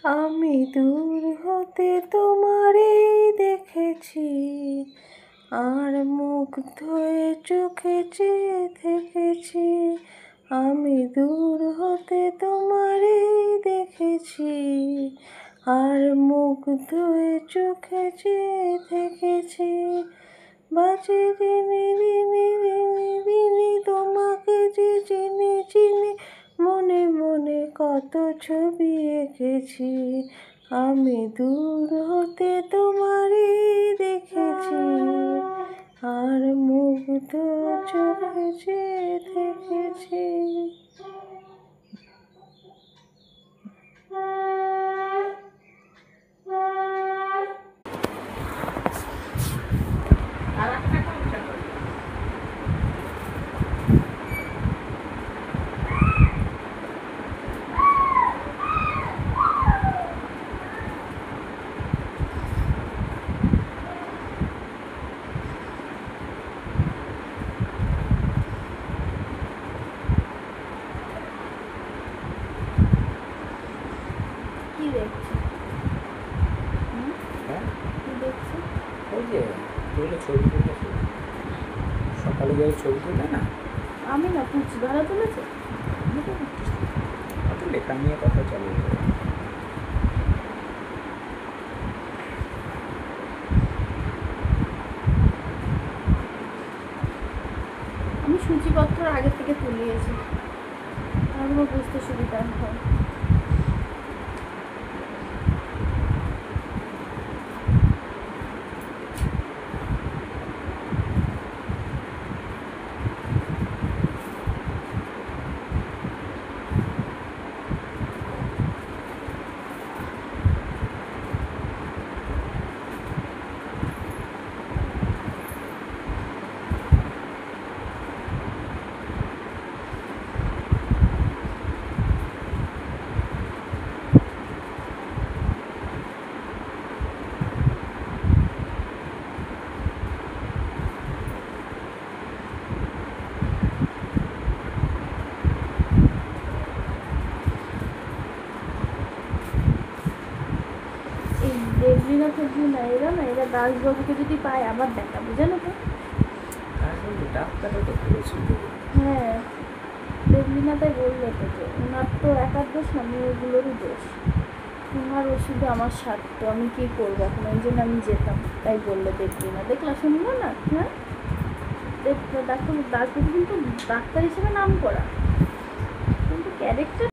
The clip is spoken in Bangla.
আমি দূর হতে তোমারে দেখেছি, আর মুগ্ধ হয়ে চোখে চেয়ে থেকেছি। আমি দূর হতে তোমারে দেখেছি, আর মুগ্ধ হয়ে চোখে চেয়ে থেকেছি। বাজে দিনে দিনে দিনে দিনে তোমাকে যে চিনি চিনি, মনে মনে কত ছবি এঁকেছি। আমি দূর হতে তোমারে দেখেছি, আর মুগ্ধ চোখে চেয়ে থেকেছি। কি দেখছি? কি দেখছি? ওই যে তুলে ছবি তুলেছে সকালে গিয়ে ছবি তুলে না, আমি না পুচি ভাড়া তুলেছে। অত লেখা নিয়ে কথা চালু করে। আমি সূচিপত্র আগে থেকে তুলিয়েছি, আমার বুঝতে সুবিধা হয়। দেবলীনা ফেবলিনা এরা দাসবাবুকে যদি পায় আবার দেখাবো, জানো তো। ডাক্তারও তো করেছিল। হ্যাঁ, দেবলীনা তাই বললো তো যে ওনার তো একার দোষ না, মেয়েগুলোরই দোষ। ওনার ওষুধে আমার স্বার্থ, আমি কী করবো এখন, ওই জন্য আমি যেতাম। তাই বললো দেবলীনা, দেখলা শুনলো না? হ্যাঁ, দেখো দাসবাবু কিন্তু ডাক্তার হিসেবে নাম করা, কিন্তু ক্যারেক্টার